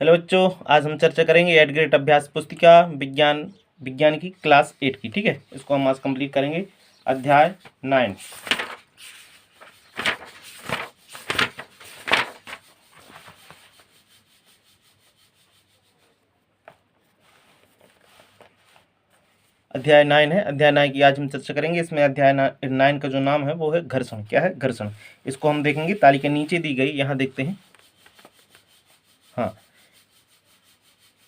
Hello बच्चों, आज हम चर्चा करेंगे 8th ग्रेड अभ्यास पुस्तिका विज्ञान की क्लास 8 की। ठीक है, इसको हम आज कंप्लीट करेंगे। अध्याय 9। अध्याय 9 है। अध्याय 9 की आज हम चर्चा करेंगे। इसमें अध्याय 9 का जो नाम है वो है घर्षण। क्या है? घर्षण। इसको हम देखेंगे, तालिका नीचे दी गई, यहाँ देखते हैं। हाँ,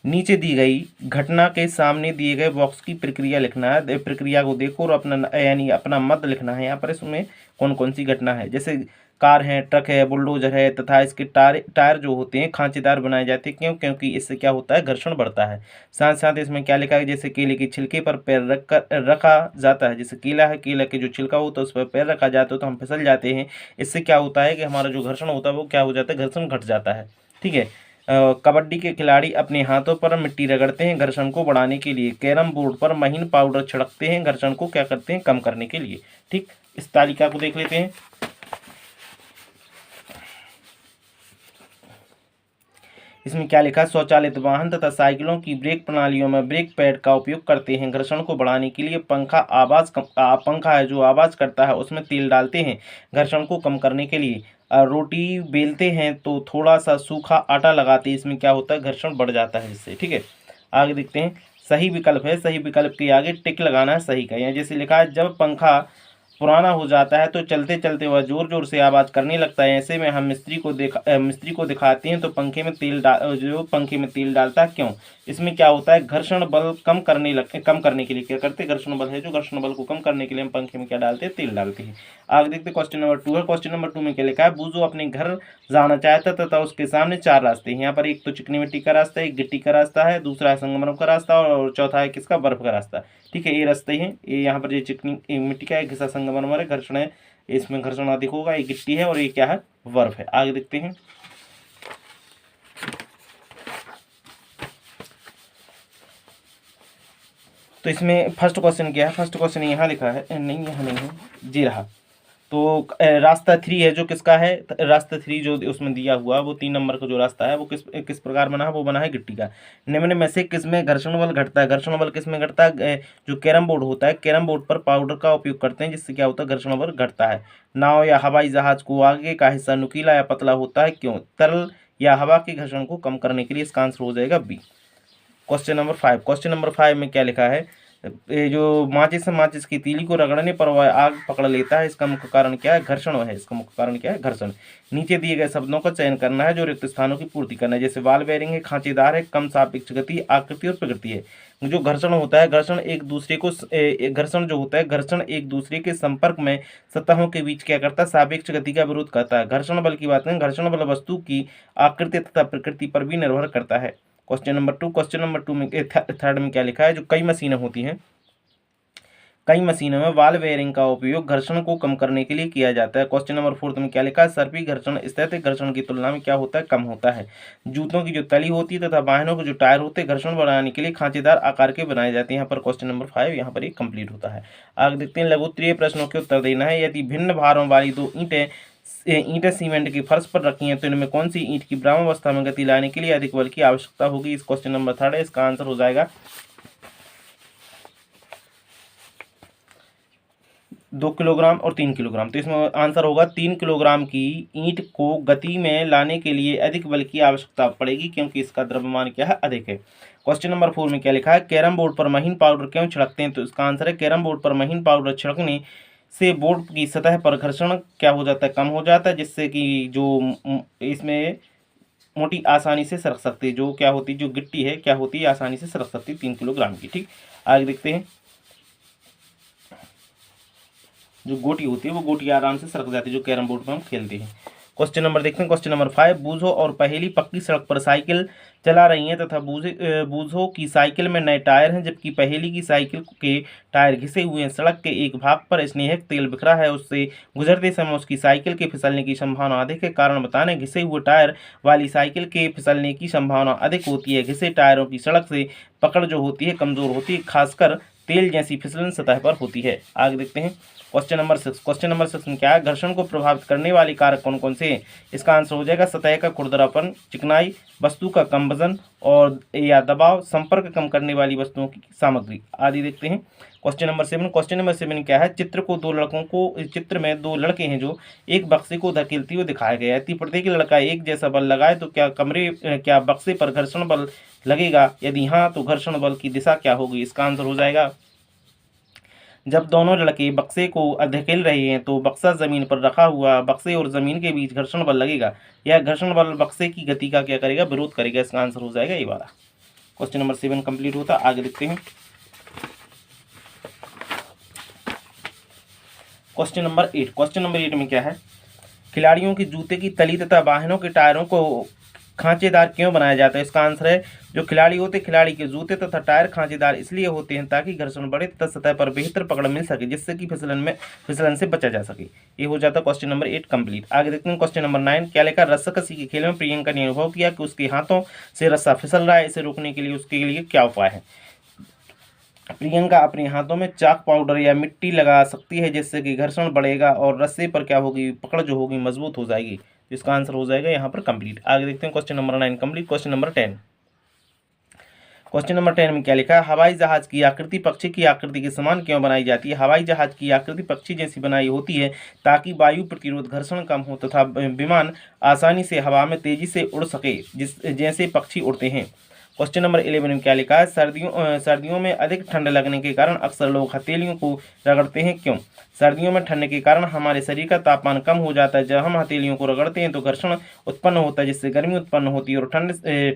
नीचे दी गई घटना के सामने दिए गए बॉक्स की प्रक्रिया लिखना है। प्रक्रिया को देखो और अपना यानी अपना मत लिखना है। यहाँ पर इसमें कौन कौन सी घटना है, जैसे कार है, ट्रक है, बुलडोजर है तथा इसके टायर जो होते हैं खांचेदार बनाए जाते हैं। क्यों? क्योंकि इससे क्या होता है? घर्षण बढ़ता है। साथ साथ इसमें क्या लिखा है, जैसे केले के छिलके पर पैर रखा जाता है। जैसे केला है, केला के जो छिलका होता है उस पर पैर रखा जाता है तो हम फिसल जाते हैं। इससे क्या होता है कि हमारा जो घर्षण होता है वो क्या हो जाता है? घर्षण घट जाता है। ठीक है। कबड्डी के खिलाड़ी अपने हाथों पर मिट्टी रगड़ते हैं घर्षण को बढ़ाने के लिए। कैरम बोर्ड पर महीन पाउडर छिड़कते हैं घर्षण को क्या करते हैं? कम करने के लिए। ठीक, इस तालिका को देख लेते हैं। इसमें क्या लिखा है? स्वचालित वाहन तथा साइकिलों की ब्रेक प्रणालियों में ब्रेक पैड का उपयोग करते हैं घर्षण को बढ़ाने के लिए। पंखा है जो आवाज करता है उसमें तेल डालते हैं घर्षण को कम करने के लिए। रोटी बेलते हैं तो थोड़ा सा सूखा आटा लगाते हैं, इसमें क्या होता है? घर्षण बढ़ जाता है इससे। ठीक है, आगे देखते हैं। सही विकल्प है, सही विकल्प के आगे टिक लगाना है सही का। यहाँ जैसे लिखा है, जब पंखा पुराना हो जाता है तो चलते चलते वह जोर जोर से आवाज़ करने लगता है। ऐसे में हम मिस्त्री को दिखाते हैं तो पंखे में तेल डालता है। क्यों? इसमें क्या होता है? घर्षण बल कम करने के लिए क्या करते हैं? घर्षण बल है जो घर्षण बल को कम करने के लिए हम पंखे में क्या डालते हैं? तेल डालते हैं। आगे देखते हैं। क्वेश्चन नंबर 2 है। क्वेश्चन नंबर 2 में क्या लिखा है? बूझो अपने घर जाना चाहता तथा उसके सामने 4 रास्ते हैं। यहाँ पर एक तो चिकनी मिट्टी का रास्ता है, एक गिट्टी का रास्ता है, दूसरा है संगमरमर का रास्ता और चौथा है किसका? बर्फ का रास्ता। ठीक है, ये रास्ते हैं। ये यहाँ पर ये चिकनी मिट्टी का है, घिसा संगमरमर है, घर्षण है, इसमें घर्षण अधिक होगा। ये गिट्टी है और ये क्या है? बर्फ है। आगे देखते हैं। तो इसमें फर्स्ट क्वेश्चन क्या है? फर्स्ट क्वेश्चन यहाँ लिखा है, नहीं यहाँ नहीं है, जी रहा। तो रास्ता 3 है जो किसका है? रास्ता 3 जो उसमें दिया हुआ वो 3 नंबर का जो रास्ता है वो किस प्रकार बना है? वो बना है गिट्टी का। निम्न में से किसमें घर्षण बल घटता है? घर्षण बल किसमें घटता है? जो कैरम बोर्ड होता है, कैरम बोर्ड पर पाउडर का उपयोग करते हैं जिससे क्या होता है? घर्षण बल घटता है। नाव या हवाई जहाज को आगे का हिस्सा नुकीला या पतला होता है। क्यों? तरल या हवा के घर्षण को कम करने के लिए। इसका आंसर हो जाएगा B. Question number 5। Question number 5 में क्या लिखा है? ये जो माचिस की तीली को रगड़ने पर वह आग पकड़ लेता है, इसका मुख्य कारण क्या है? घर्षण है। इसका मुख्य कारण क्या है? घर्षण। नीचे दिए गए शब्दों का चयन करना है जो रिक्त स्थानों की पूर्ति करना है। जैसे वाल बेरिंग है, खांचेदार है, कम सापेक्ष गति, आकृति और प्रकृति है। जो घर्षण होता है, घर्षण एक दूसरे के संपर्क में सतहों के बीच क्या करता है? सापेक्ष गति का विरोध करता है। घर्षण बल की बात करें, घर्षण बल वस्तु की आकृति तथा प्रकृति पर भी निर्भर करता है। Question number 2। क्वेश्चन नंबर 2 में थर्ड में क्या लिखा है? जो कई मशीनें होती हैं, कई मशीनों में बॉल बेयरिंग का उपयोग घर्षण को कम करने के लिए किया जाता है। क्वेश्चन नंबर 4 में क्या लिखा है? सर्पी घर्षण स्थैतिक घर्षण की तुलना में क्या होता है? कम होता है। जूतों की जो तली होती है तथा वाहनों के जो टायर होते हैं घर्षण बढ़ाने के लिए खांचेदार आकार के बनाए जाते हैं। यहाँ पर क्वेश्चन नंबर 5 यहाँ पर एक कंप्लीट होता है। आगे देखते हैं। लघुत्तरीय प्रश्नों के उत्तर देना है। यदि भिन्न भारों वाली 2 ईंटें सीमेंट के फर्श पर रखी हैं तो इनमें कौन सी ईंट की ब्रह्मावस्था में गति लाने के लिए अधिक बल की आवश्यकता होगी? इस क्वेश्चन नंबर 3 है। इसका आंसर हो जाएगा 2 किलोग्राम और 3 किलोग्राम। तो इसमें आंसर होगा 3 किलोग्राम की ईंट को गति में लाने के लिए अधिक बल की आवश्यकता पड़ेगी क्योंकि इसका द्रव्यमान क्या है? अधिक है। क्वेश्चन नंबर 4 में क्या लिखा है? कैरम बोर्ड पर महीन पाउडर क्यों छिड़कते हैं? तो इसका आंसर है कैरम बोर्ड पर महीन पाउडर छिड़कने से बोर्ड की सतह पर घर्षण क्या हो जाता है? कम हो जाता है, जिससे कि जो इसमें मोटी आसानी से सरक सकती है। जो क्या होती है? जो गिट्टी है क्या होती है? आसानी से सरक सकती है 3 किलोग्राम की। ठीक, आगे देखते हैं। जो गोटी होती है वो गोटी आराम से सरक जाती है जो कैरम बोर्ड में हम खेलते हैं। क्वेश्चन नंबर देखते हैं। Question number 5। बूझो और पहेली पक्की सड़क पर साइकिल चला रही हैं तथा बूझो की साइकिल में नए टायर हैं जबकि पहेली की साइकिल के टायर घिसे हुए हैं। सड़क के एक भाग पर स्नेहक तेल बिखरा है, उससे गुजरते समय उसकी साइकिल के फिसलने की संभावना अधिक है। कारण बताना। घिसे हुए टायर वाली साइकिल के फिसलने की संभावना अधिक होती है। घिसे टायरों की सड़क से पकड़ जो होती है कमजोर होती है, खासकर तेल जैसी फिसलन सतह पर होती है। आगे देखते हैं। क्वेश्चन नंबर 6 में क्या है, घर्षण को प्रभावित करने वाले कारक कौन कौन से हैं? इसका आंसर हो जाएगा सतह का खुरदरापन, चिकनाई, वस्तु का कम वजन और या दबाव, संपर्क कम करने वाली वस्तुओं की सामग्री आदि। देखते हैं क्वेश्चन नंबर 7 क्या है, चित्र में दो लड़के हैं जो एक बक्से को धकेलते हुए दिखाया गया है। यदि प्रत्येक लड़का एक जैसा बल लगाए तो क्या बक्से पर घर्षण बल लगेगा? यदि हाँ तो घर्षण बल की दिशा क्या होगी? इसका आंसर हो जाएगा, जब दोनों लड़के बक्से को धकेल रहे हैं तो बक्सा जमीन पर रखा हुआ बक्से और जमीन के बीच घर्षण बल लगेगा। यह घर्षण बल बक्से की गति का क्या करेगा? विरोध करेगा। इसका आंसर हो जाएगा ये वाला। क्वेश्चन नंबर 7 कंप्लीट होता। आगे देखते हैं क्वेश्चन नंबर 8 में क्या है, खिलाड़ियों के जूते की तली तथा वाहनों के टायरों को खांचेदार क्यों बनाया जाता है? इसका आंसर है, जो खिलाड़ी होते खिलाड़ी के जूते तथा टायर खांचेदार इसलिए होते हैं ताकि घर्षण बढ़े तथा सतह पर बेहतर पकड़ मिल सके, जिससे कि फिसलन से बचा जा सके। ये हो जाता क्वेश्चन नंबर 8 कंप्लीट। आगे देखते हैं क्वेश्चन नंबर 9 क्या लिखा, रस्साकसी के खेल में प्रियंका ने अनुभव किया कि उसके हाथों से रस्सा फिसल रहा है। इसे रोकने के लिए उसके लिए क्या उपाय है? प्रियंका अपने हाथों में चाक पाउडर या मिट्टी लगा सकती है, जिससे कि घर्षण बढ़ेगा और रस्से पर क्या होगी, पकड़ जो होगी मजबूत हो जाएगी। इसका आंसर हो जाएगा यहाँ पर कंप्लीट। आगे देखते हैं question number 9 complete. Question number 10 में क्या लिखा है, हवाई जहाज की आकृति पक्षी की आकृति के समान क्यों बनाई जाती है? हवाई जहाज की आकृति पक्षी जैसी बनाई होती है ताकि वायु प्रतिरोध घर्षण कम हो तथा विमान आसानी से हवा में तेजी से उड़ सके, जैसे पक्षी उड़ते हैं। क्वेश्चन नंबर 11 में क्या लिखा है, सर्दियों में अधिक ठंड लगने के कारण अक्सर लोग हथेलियों को रगड़ते हैं, क्यों? सर्दियों में ठंड के कारण हमारे शरीर का तापमान कम हो जाता है। जब हम हथेलियों को रगड़ते हैं तो घर्षण उत्पन्न होता है, जिससे गर्मी उत्पन्न होती है और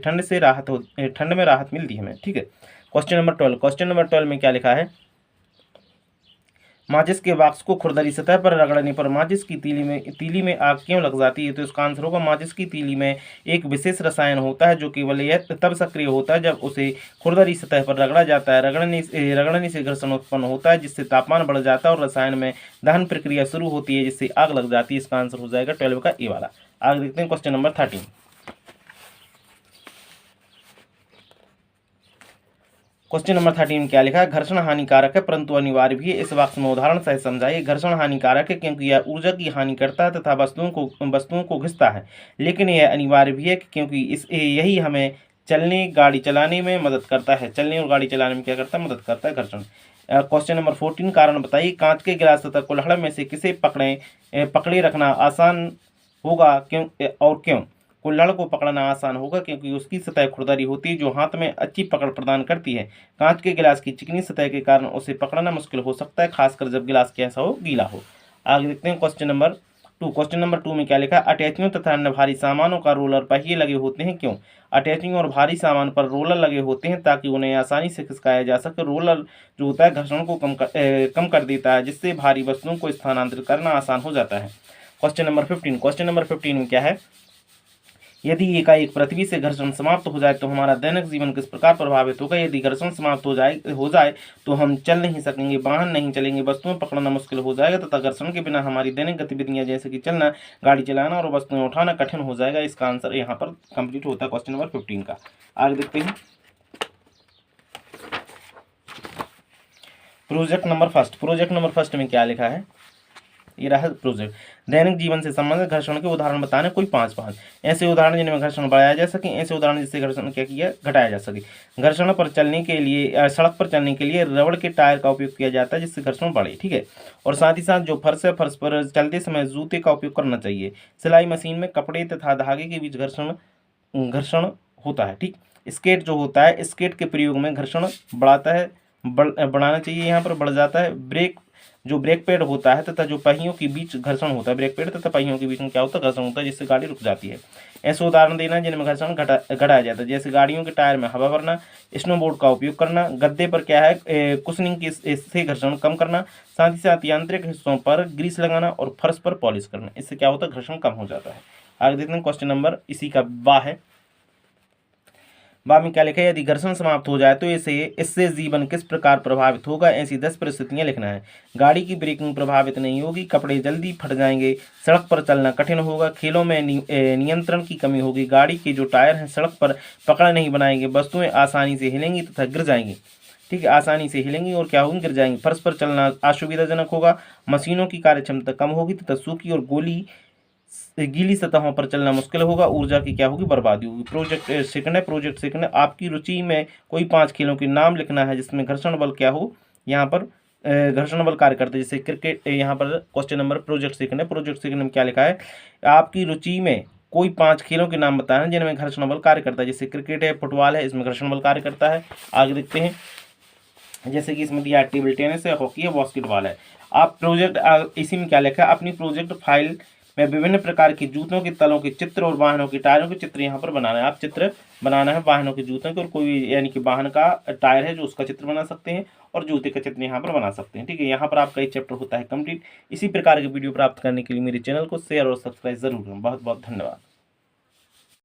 ठंड में राहत मिलती है हमें। ठीक है। क्वेश्चन नंबर 12 में क्या लिखा है, माचिस के बॉक्स को खुरदरी सतह पर रगड़ने पर माचिस की तीली में आग क्यों लग जाती है? तो इसका आंसर होगा, माचिस की तीली में एक विशेष रसायन होता है जो केवल यह तब सक्रिय होता है जब उसे खुरदरी सतह पर रगड़ा जाता है। रगड़ने से घर्षण उत्पन्न होता है, जिससे तापमान बढ़ जाता है और रसायन में दहन प्रक्रिया शुरू होती है, जिससे आग लग जाती है। इसका आंसर हो जाएगा 12 का ए वाला। आगे देखते हैं क्वेश्चन नंबर 13। क्वेश्चन नंबर 13 में क्या लिखा है, घर्षण हानिकारक है परंतु अनिवार्य भी है। इस वाक्य में उदाहरण सहित समझाइए। घर्षण हानिकारक है क्योंकि यह ऊर्जा की हानि करता है तथा वस्तुओं को घिसता है, लेकिन यह अनिवार्य भी है क्योंकि यही हमें चलने गाड़ी चलाने में मदद करता है। चलने और गाड़ी चलाने में क्या करता है? मदद करता है घर्षण। क्वेश्चन नंबर 14 कारण बताइए, कांच के गिलास तथा कुल्हड़ में से किसे पकड़े रखना आसान होगा, क्यों और क्यों? कुल्हड़ को पकड़ना आसान होगा क्योंकि उसकी सतह खुरदरी होती है जो हाथ में अच्छी पकड़ प्रदान करती है। कांच के गिलास की चिकनी सतह के कारण उसे पकड़ना मुश्किल हो सकता है, खासकर जब गिलास कैसा हो, गीला हो। आगे देखते हैं क्वेश्चन नंबर 2 में क्या लिखा है, अटैचियों तथा अन्य भारी सामानों का रोलर पहिए लगे होते हैं, क्यों? अटैचियों और भारी सामान पर रोलर लगे होते हैं ताकि उन्हें आसानी से खिसकाया जा सके। रोलर जो होता है घर्षण को कम कर देता है, जिससे भारी वस्तुओं को स्थानांतरित करना आसान हो जाता है। क्वेश्चन नंबर 15 में क्या है, यदि एकाएक पृथ्वी से घर्षण समाप्त हो जाए तो हमारा दैनिक जीवन किस प्रकार प्रभावित होगा? यदि घर्षण समाप्त हो जाए तो हम चल नहीं सकेंगे, वाहन नहीं चलेंगे, वस्तुएं पकड़ना मुश्किल हो जाएगा तथा घर्षण के बिना हमारी दैनिक गतिविधियां जैसे कि चलना, गाड़ी चलाना और वस्तुएं उठाना कठिन हो जाएगा। इसका आंसर यहाँ पर कंप्लीट होता है क्वेश्चन नंबर 15 का। आगे देखते हैं प्रोजेक्ट नंबर फर्स्ट में क्या लिखा है, ये रहा प्रोजेक्ट। दैनिक जीवन से संबंधित घर्षण के उदाहरण बताने कोई 5 ऐसे उदाहरण जिनमें घर्षण बढ़ाया जा सके, ऐसे उदाहरण जिससे घर्षण क्या किया घटाया जा सके। घर्षण पर चलने के लिए सड़क पर चलने के लिए रबड़ के टायर का उपयोग किया जाता है जिससे घर्षण बढ़े। ठीक है। और साथ ही साथ जो फर्श है, फर्श पर चलते समय जूते का उपयोग करना चाहिए। सिलाई मशीन में कपड़े तथा धागे के बीच घर्षण होता है। ठीक। स्केट जो होता है, स्केट के प्रयोग में घर्षण बढ़ाना चाहिए, यहाँ पर बढ़ जाता है। ब्रेक पैड होता है तथा जो पहियों के बीच घर्षण होता है, ब्रेक पैड तथा पहियों के बीच में क्या होता है? घर्षण होता है, जिससे गाड़ी रुक जाती है। ऐसे उदाहरण देना जिनमें घर्षण घटाया जाता है, जैसे गाड़ियों के टायर में हवा भरना, स्नोबोर्ड का उपयोग करना, गद्दे पर क्या है कुशनिंग से घर्षण कम करना, साथ ही साथ यांत्रिक हिस्सों पर ग्रीस लगाना और फर्श पर पॉलिश करना। इससे क्या होता है? घर्षण कम हो जाता है। आगे देखते हैं क्वेश्चन नंबर इसी का है में क्या लिखा है, यदि घर्षण समाप्त हो जाए तो इससे जीवन किस प्रकार प्रभावित होगा? ऐसी 10 परिस्थितियां लिखना है। गाड़ी की ब्रेकिंग प्रभावित नहीं होगी, कपड़े जल्दी फट जाएंगे, सड़क पर चलना कठिन होगा, खेलों में नियंत्रण की कमी होगी, गाड़ी के जो टायर हैं सड़क पर पकड़ नहीं बनाएंगे, वस्तुएं आसानी से हिलेंगी तथा गिर जाएंगी। ठीक है, आसानी से हिलेंगी और क्या होंगी, गिर जाएंगी। फर्श पर चलना असुविधाजनक होगा, मशीनों की कार्यक्षमता कम होगी तथा सूखी और गीली सतहों पर चलना मुश्किल होगा, ऊर्जा की क्या होगी, बर्बादी होगी। प्रोजेक्ट सेकंड है, आपकी रुचि में कोई 5 खेलों के नाम लिखना है जिसमें घर्षण बल क्या हो, यहाँ पर घर्षण बल कार्य करते हैं, जैसे क्रिकेट। यहाँ पर क्वेश्चन नंबर प्रोजेक्ट सेकंड है, प्रोजेक्ट सेकंड में क्या लिखा है, आपकी रुचि में कोई 5 खेलों के नाम बताना जिनमें घर्षण बल कार्य करता है, जैसे क्रिकेट है, फुटबॉल है, इसमें घर्षण बल कार्य करता है। आगे देखते हैं, जैसे कि इसमें दिया टेबल टेनिस है, हॉकी है, बास्केटबॉल है। आप प्रोजेक्ट इसी में क्या लिखा है, अपनी प्रोजेक्ट फाइल में विभिन्न प्रकार के जूतों के तलों के चित्र और वाहनों के टायरों के चित्र यहाँ पर बनाना है। आप चित्र बनाना है वाहनों के, जूतों के, और कोई यानी कि वाहन का टायर है जो उसका चित्र बना सकते हैं और जूते का चित्र यहाँ पर बना सकते हैं। ठीक है, यहाँ पर आपका एक चैप्टर होता है कंप्लीट। इसी प्रकार के वीडियो प्राप्त करने के लिए मेरे चैनल को शेयर और सब्सक्राइब जरूर करें। बहुत बहुत धन्यवाद।